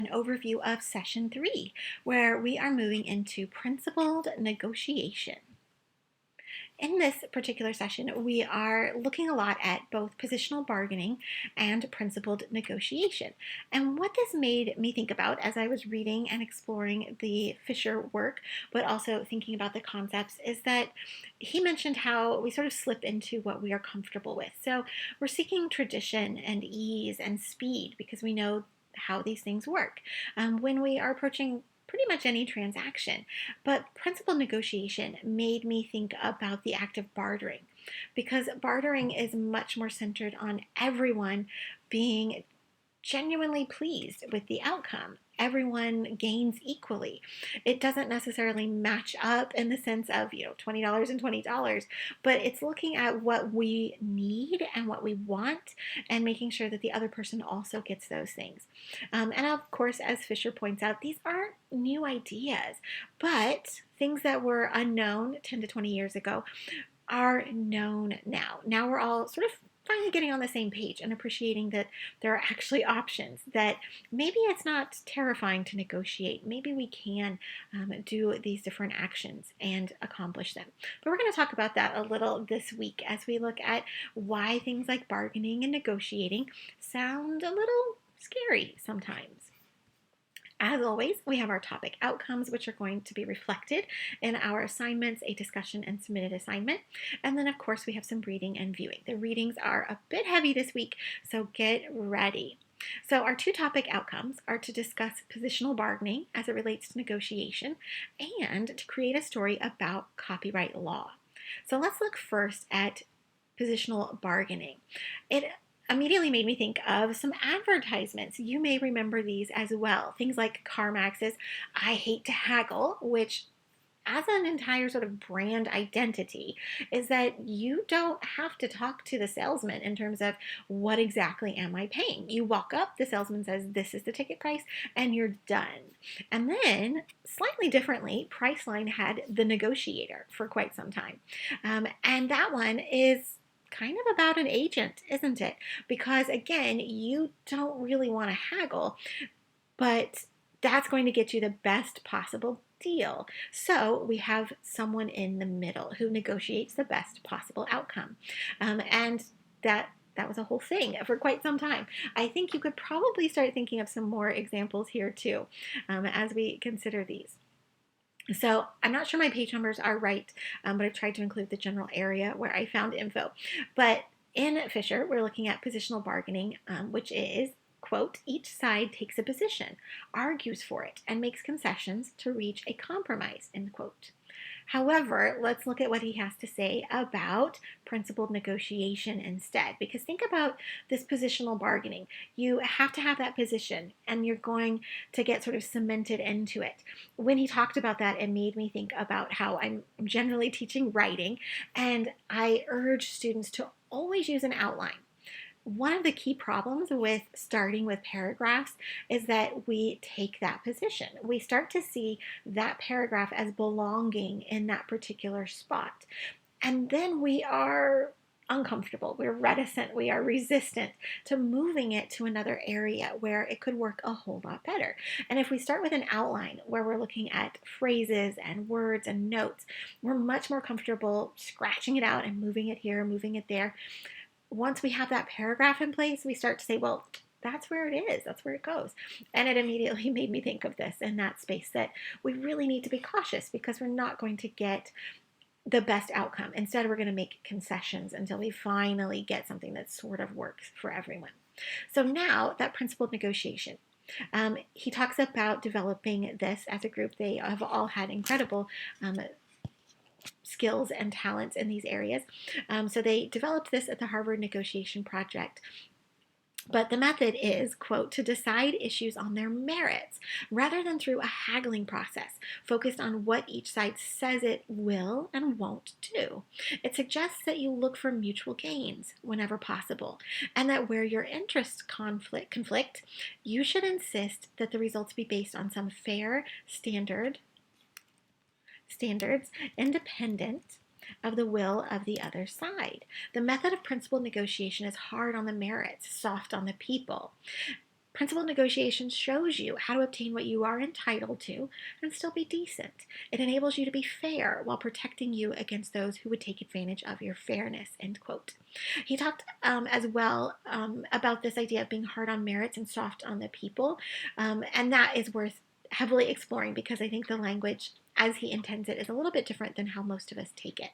An overview of session 3, where we are moving into principled negotiation. In this particular session, we are looking a lot at both positional bargaining and principled negotiation. And what this made me think about as I was reading and exploring the Fisher work, but also thinking about the concepts, is that he mentioned how we sort of slip into what we are comfortable with. So we're seeking tradition and ease and speed because we know how these things work. When we are approaching pretty much any transaction. But principal negotiation made me think about the act of bartering, because bartering is much more centered on everyone being genuinely pleased with the outcome. Everyone gains equally. It doesn't necessarily match up in the sense of, $20 and $20, but it's looking at what we need and what we want and making sure that the other person also gets those things. And of course, as Fisher points out, these aren't new ideas, but things that were unknown 10 to 20 years ago are known now. Now we're all sort of finally getting on the same page and appreciating that there are actually options, that maybe it's not terrifying to negotiate. Maybe we can do these different actions and accomplish them. But we're going to talk about that a little this week as we look at why things like bargaining and negotiating sound a little scary sometimes. As always, we have our topic outcomes, which are going to be reflected in our assignments, a discussion and submitted assignment. And then, of course, we have some reading and viewing. The readings are a bit heavy this week, so get ready. So our two topic outcomes are to discuss positional bargaining as it relates to negotiation and to create a story about copyright law. So let's look first at positional bargaining. It immediately made me think of some advertisements. You may remember these as well. Things like CarMax's "I hate to haggle," which as an entire sort of brand identity is that you don't have to talk to the salesman in terms of what exactly am I paying. You walk up, the salesman says this is the ticket price, and you're done. And then slightly differently, Priceline had The Negotiator for quite some time. And that one is kind of about an agent, isn't it? Because again, you don't really want to haggle, but that's going to get you the best possible deal. So we have someone in the middle who negotiates the best possible outcome. And that was a whole thing for quite some time. I think you could probably start thinking of some more examples here too, as we consider these. So I'm not sure my page numbers are right, but I've tried to include the general area where I found info. But in Fisher, we're looking at positional bargaining, which is, quote, each side takes a position, argues for it, and makes concessions to reach a compromise, end quote. However, let's look at what he has to say about principled negotiation instead, because think about this positional bargaining. You have to have that position, and you're going to get sort of cemented into it. When he talked about that, it made me think about how I'm generally teaching writing, and I urge students to always use an outline. One of the key problems with starting with paragraphs is that we take that position. We start to see that paragraph as belonging in that particular spot. And then we are uncomfortable, we're reticent, we are resistant to moving it to another area where it could work a whole lot better. And if we start with an outline where we're looking at phrases and words and notes, we're much more comfortable scratching it out and moving it here, moving it there. Once we have that paragraph in place, we start to say, well, that's where it is, that's where it goes. And it immediately made me think of this in that space, that we really need to be cautious because we're not going to get the best outcome. Instead, we're going to make concessions until we finally get something that sort of works for everyone. So now that principled negotiation. He talks about developing this as a group. They have all had incredible skills and talents in these areas. So they developed this at the Harvard Negotiation Project. But the method is, quote, to decide issues on their merits rather than through a haggling process focused on what each side says it will and won't do. It suggests that you look for mutual gains whenever possible, and that where your interests conflict, you should insist that the results be based on some fair standards independent of the will of the other side. The method of principled negotiation is hard on the merits, soft on the people. Principled negotiation shows you how to obtain what you are entitled to and still be decent. It enables you to be fair while protecting you against those who would take advantage of your fairness, end quote. He talked as well about this idea of being hard on merits and soft on the people, and that is worth heavily exploring because I think the language as he intends it is a little bit different than how most of us take it.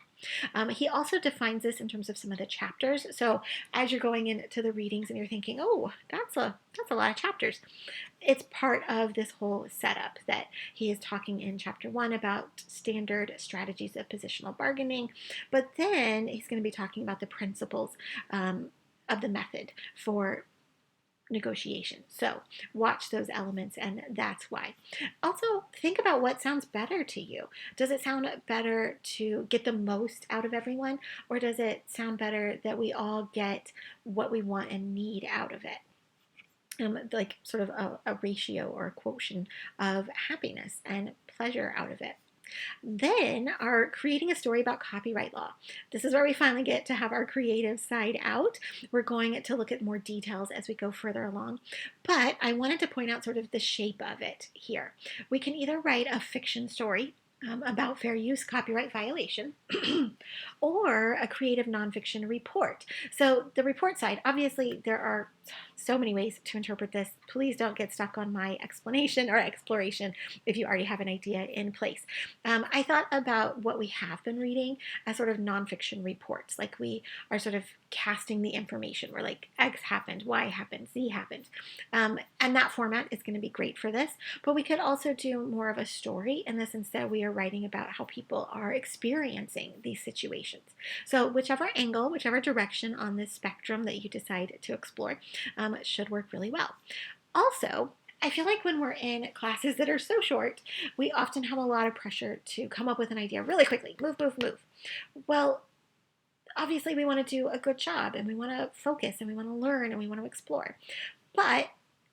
He also defines this in terms of some of the chapters. So as you're going into the readings and you're thinking, oh, that's a lot of chapters, it's part of this whole setup that he is talking in chapter 1 about standard strategies of positional bargaining, but then he's going to be talking about the principles of the method for negotiation. So watch those elements, and that's why. Also, think about what sounds better to you. Does it sound better to get the most out of everyone, or does it sound better that we all get what we want and need out of it? Like sort of a ratio or a quotient of happiness and pleasure out of it. Then our creating a story about copyright law. This is where we finally get to have our creative side out. We're going to look at more details as we go further along, but I wanted to point out sort of the shape of it here. We can either write a fiction story about fair use copyright violation or a creative nonfiction report. So the report side, obviously there are so many ways to interpret this. Please don't get stuck on my explanation or exploration if you already have an idea in place. I thought about what we have been reading as sort of nonfiction reports, like we are sort of casting the information. We're like, X happened, Y happened, Z happened. And that format is going to be great for this, but we could also do more of a story in this. Instead, we are writing about how people are experiencing these situations. So whichever angle, whichever direction on this spectrum that you decide to explore should work really well. Also, I feel like when we're in classes that are so short, we often have a lot of pressure to come up with an idea really quickly. Move, move, move. Well, obviously we want to do a good job and we want to focus and we want to learn and we want to explore. But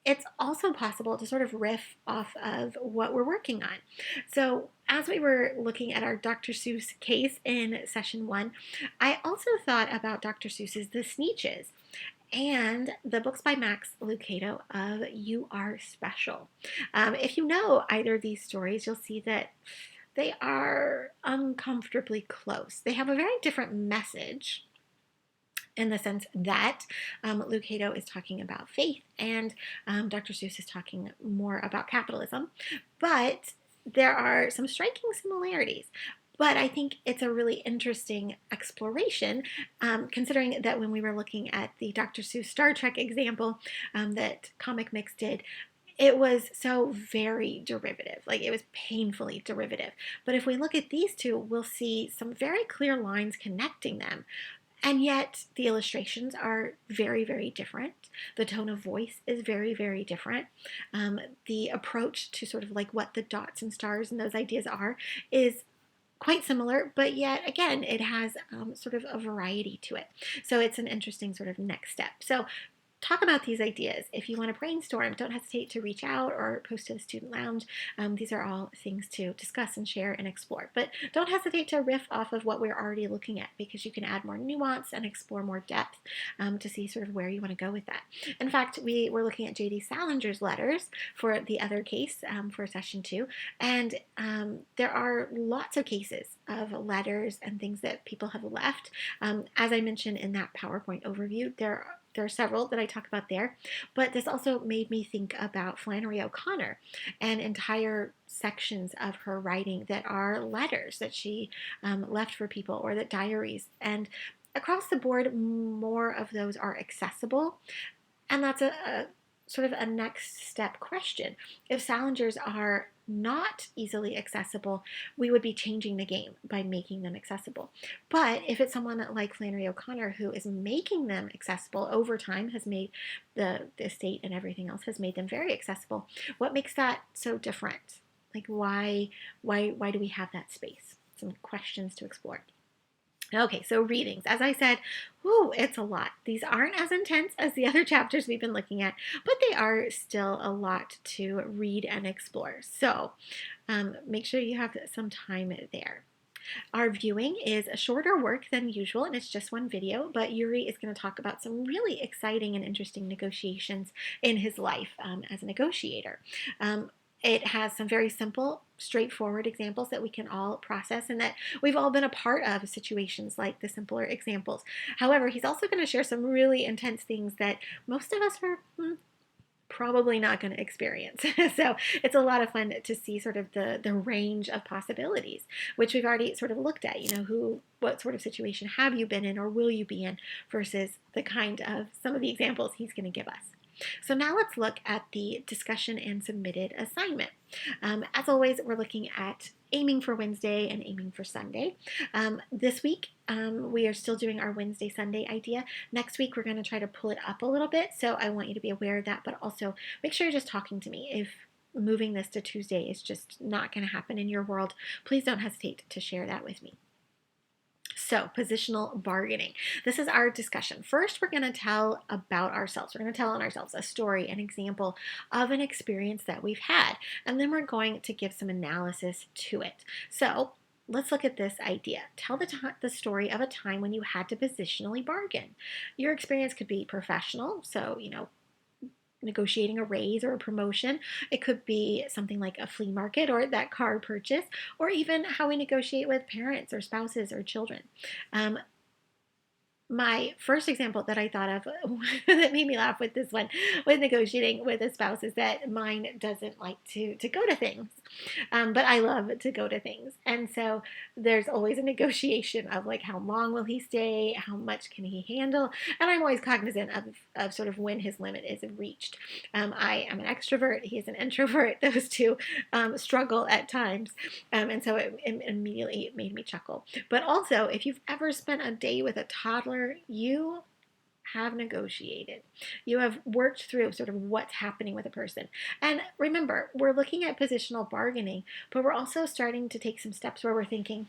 it's also possible to sort of riff off of what we're working on. So as we were looking at our Dr. Seuss case in session 1, I also thought about Dr. Seuss's The Sneetches and the books by Max Lucado of You Are Special. If you know either of these stories, you'll see that they are uncomfortably close. They have a very different message in the sense that Lucado is talking about faith and Dr. Seuss is talking more about capitalism, but there are some striking similarities. But I think it's a really interesting exploration, considering that when we were looking at the Dr. Seuss Star Trek example that Comic Mix did, it was so very derivative, like it was painfully derivative. But if we look at these two, we'll see some very clear lines connecting them. And yet the illustrations are very, very different. The tone of voice is very, very different. The approach to sort of like what the dots and stars and those ideas are is quite similar, but yet again, it has sort of a variety to it. So it's an interesting sort of next step. So talk about these ideas. If you want to brainstorm, don't hesitate to reach out or post to the student lounge. These are all things to discuss and share and explore. But don't hesitate to riff off of what we're already looking at because you can add more nuance and explore more depth to see sort of where you want to go with that. In fact, we were looking at J.D. Salinger's letters for the other case for session 2, and there are lots of cases of letters and things that people have left. As I mentioned in that PowerPoint overview, there are several that I talk about there, but this also made me think about Flannery O'Connor and entire sections of her writing that are letters that she left for people or that diaries. And across the board, more of those are accessible. And that's a sort of a next step question. If Salinger's are not easily accessible, we would be changing the game by making them accessible. But if it's someone like Flannery O'Connor who is making them accessible over time, has made the estate and everything else has made them very accessible, what makes that so different? Like why do we have that space? Some questions to explore. Okay, so readings. As I said, it's a lot. These aren't as intense as the other chapters we've been looking at, but they are still a lot to read and explore. So make sure you have some time there. Our viewing is a shorter work than usual, and it's just one video, but Yuri is going to talk about some really exciting and interesting negotiations in his life as a negotiator. It has some very simple, straightforward examples that we can all process and that we've all been a part of situations like the simpler examples. However, he's also going to share some really intense things that most of us are probably not going to experience. So it's a lot of fun to see sort of the range of possibilities, which we've already sort of looked at, what sort of situation have you been in or will you be in versus the kind of some of the examples he's going to give us. So now let's look at the discussion and submitted assignment. As always, we're looking at aiming for Wednesday and aiming for Sunday. This week, we are still doing our Wednesday, Sunday idea. Next week, we're going to try to pull it up a little bit, so I want you to be aware of that, but also make sure you're just talking to me. If moving this to Tuesday is just not going to happen in your world, please don't hesitate to share that with me. So, positional bargaining. This is our discussion. First, we're going to tell about ourselves. We're going to tell on ourselves a story, an example of an experience that we've had. And then we're going to give some analysis to it. So, let's look at this idea. Tell the story of a time when you had to positionally bargain. Your experience could be professional. So, negotiating a raise or a promotion. It could be something like a flea market or that car purchase, or even how we negotiate with parents or spouses or children. My first example that I thought of that made me laugh with this one, with negotiating with a spouse, is that mine doesn't like to go to things, but I love to go to things. And so there's always a negotiation of like, how long will he stay? How much can he handle? And I'm always cognizant of sort of when his limit is reached. I am an extrovert. He is an introvert. Those two struggle at times. And so it immediately made me chuckle. But also, if you've ever spent a day with a toddler, you have negotiated. You have worked through sort of what's happening with a person. And remember, we're looking at positional bargaining, but we're also starting to take some steps where we're thinking,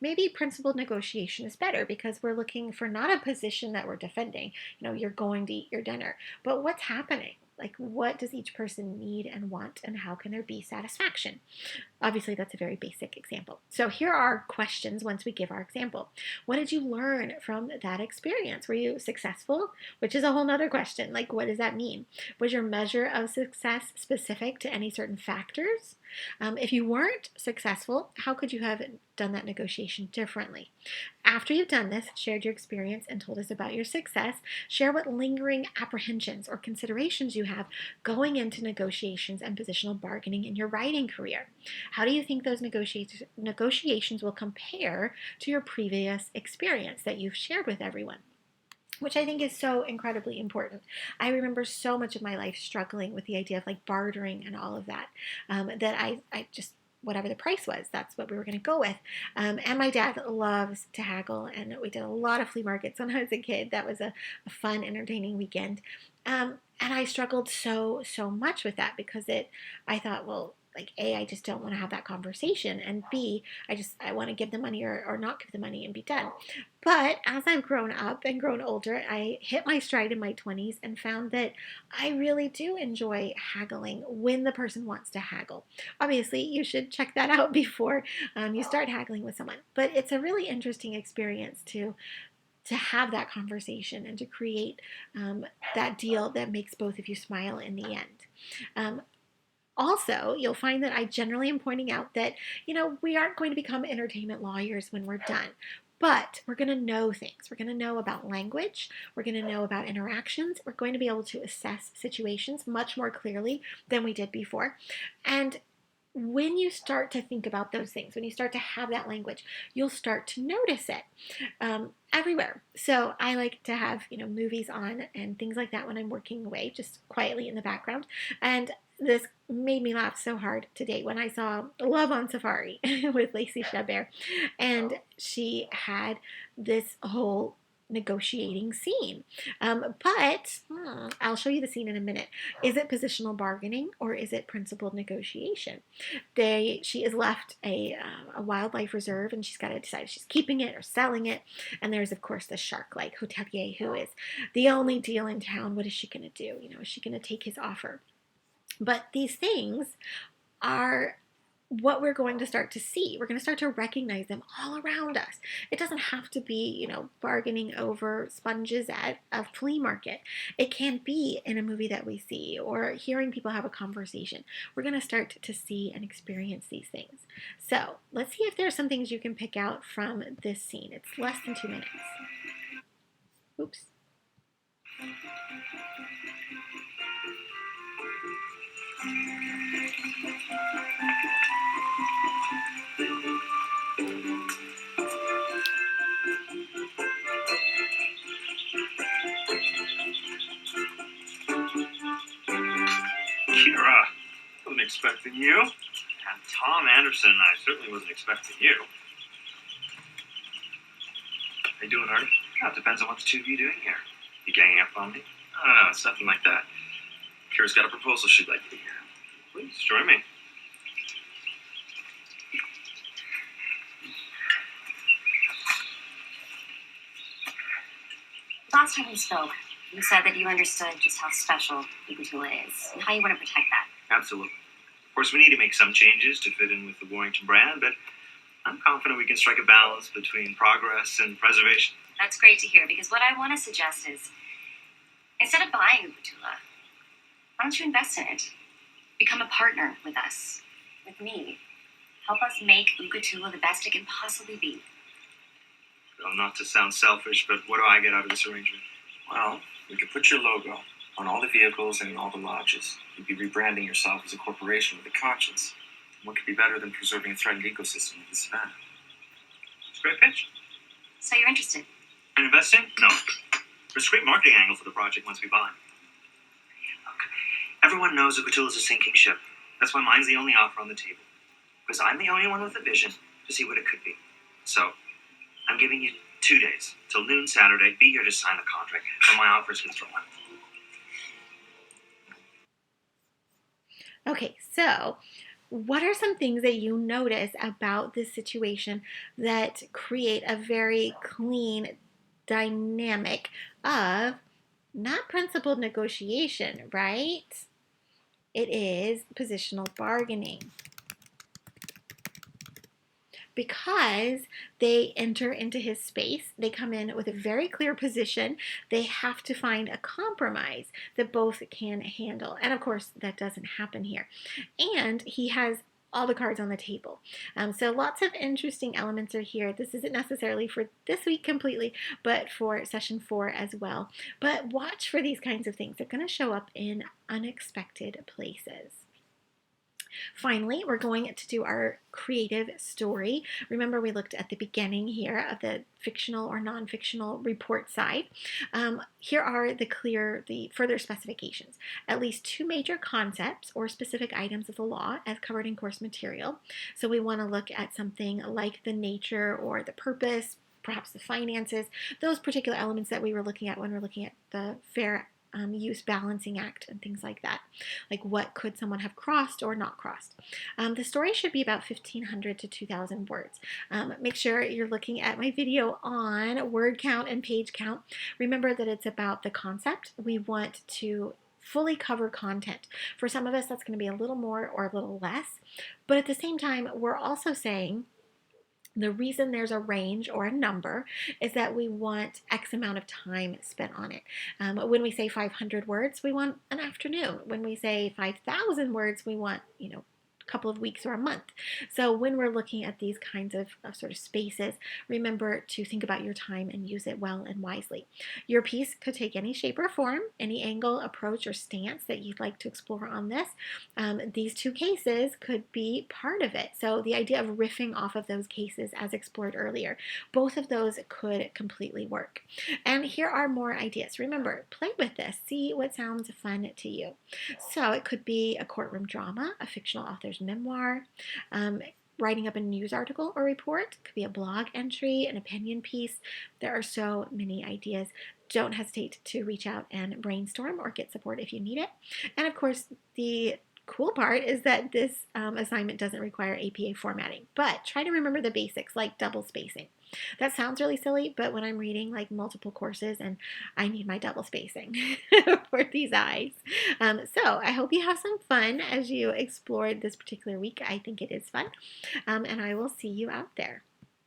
maybe principled negotiation is better because we're looking for not a position that we're defending, you're going to eat your dinner, but what's happening? Like, what does each person need and want, and how can there be satisfaction? Obviously, that's a very basic example. So here are questions once we give our example. What did you learn from that experience? Were you successful? Which is a whole nother question. Like, what does that mean? Was your measure of success specific to any certain factors? If you weren't successful, how could you have done that negotiation differently? After you've done this, shared your experience, and told us about your success, share what lingering apprehensions or considerations you have going into negotiations and positional bargaining in your writing career. How do you think those negotiations will compare to your previous experience that you've shared with everyone? Which I think is so incredibly important. I remember so much of my life struggling with the idea of like bartering and all of that, that I just, whatever the price was, that's what we were going to go with. And my dad loves to haggle, and we did a lot of flea markets when I was a kid. That was a fun, entertaining weekend. And I struggled so much with that because I thought, well, like, A, I just don't want to have that conversation, and B, I want to give the money or not give the money and be done. But as I've grown up and grown older, I hit my stride in my 20s and found that I really do enjoy haggling when the person wants to haggle. Obviously, you should check that out before you start haggling with someone. But it's a really interesting experience to have that conversation and to create that deal that makes both of you smile in the end. Also, you'll find that I generally am pointing out that, we aren't going to become entertainment lawyers when we're done. But we're going to know things. We're going to know about language. We're going to know about interactions. We're going to be able to assess situations much more clearly than we did before. And when you start to think about those things, when you start to have that language, you'll start to notice it everywhere. So I like to have, movies on and things like that when I'm working away, just quietly in the background. And this made me laugh so hard today when I saw Love on Safari with Lacey Chabert, and she had this whole negotiating scene. But I'll show you the scene in a minute. Is it positional bargaining or is it principled negotiation? She is left a wildlife reserve, and she's got to decide if she's keeping it or selling it. And there's, of course, the shark-like hotelier who is the only deal in town. What is she going to do? Is she going to take his offer? But these things are what we're going to start to see. We're going to start to recognize them all around us. It doesn't have to be, bargaining over sponges at a flea market. It can be in a movie that we see or hearing people have a conversation. We're going to start to see and experience these things. So let's see if there's some things you can pick out from this scene. It's less than 2 minutes. Oops. Kira, wasn't expecting you. And Tom Anderson, I certainly wasn't expecting you. How you doing, Artie? Oh, it depends on what the two of you doing here. You ganging up on me? No, it's nothing like that. Kira's got a proposal she'd like you to hear. Please, join me. Last time we spoke, you said that you understood just how special Iguatula is and how you want to protect that. Absolutely. Of course, we need to make some changes to fit in with the Warrington brand, but I'm confident we can strike a balance between progress and preservation. That's great to hear, because what I want to suggest is, instead of buying Iguatula, why don't you invest in it? Become a partner with us, with me. Help us make Iguatula the best it can possibly be. Well, not to sound selfish, but what do I get out of this arrangement? Well, we could put your logo on all the vehicles and in all the lodges. You'd be rebranding yourself as a corporation with a conscience. What could be better than preserving a threatened ecosystem like the savannah? It's a great pitch. So you're interested? And investing? No. There's a great marketing angle for the project once we buy. Look, everyone knows Iguatula's a sinking ship. That's why mine's the only offer on the table. Because I'm the only one with a vision to see what it could be. So, I'm giving you 2 days, till noon Saturday. Be here to sign the contract, or my offer is withdrawn. Okay, so what are some things that you notice about this situation that create a very clean dynamic of not principled negotiation, right? It is positional bargaining. Because they enter into his space, they come in with a very clear position. They have to find a compromise that both can handle. And of course, that doesn't happen here. And he has all the cards on the table. So lots of interesting elements are here. This isn't necessarily for this week completely, but for session 4 as well. But watch for these kinds of things. They're going to show up in unexpected places. Finally, we're going to do our creative story. Remember, we looked at the beginning here of the fictional or non-fictional report side. Here are the further specifications. At least 2 major concepts or specific items of the law as covered in course material. So we want to look at something like the nature or the purpose, perhaps the finances, those particular elements that we were looking at when we're looking at the Fair Use Balancing Act and things like that. Like what could someone have crossed or not crossed. The story should be about 1,500 to 2,000 words. Make sure you're looking at my video on word count and page count. Remember that it's about the concept. We want to fully cover content. For some of us, that's going to be a little more or a little less. But at the same time, we're also saying the reason there's a range or a number is that we want X amount of time spent on it. When we say 500 words, we want an afternoon. When we say 5,000 words, we want, a couple of weeks or a month. So when we're looking at these kinds of sort of spaces, remember to think about your time and use it well and wisely. Your piece could take any shape or form, any angle, approach, or stance that you'd like to explore on this. These 2 cases could be part of it. So the idea of riffing off of those cases as explored earlier, both of those could completely work. And here are more ideas. Remember, play with this. See what sounds fun to you. So it could be a courtroom drama, a fictional author's memoir, writing up a news article or report. It could be a blog entry, an opinion piece. There are so many ideas. Don't hesitate to reach out and brainstorm or get support if you need it. And of course, the cool part is that this assignment doesn't require APA formatting, but try to remember the basics like double spacing. That sounds really silly, but when I'm reading like multiple courses and I need my double spacing for these eyes. So I hope you have some fun as you explore this particular week. I think it is fun. And I will see you out there.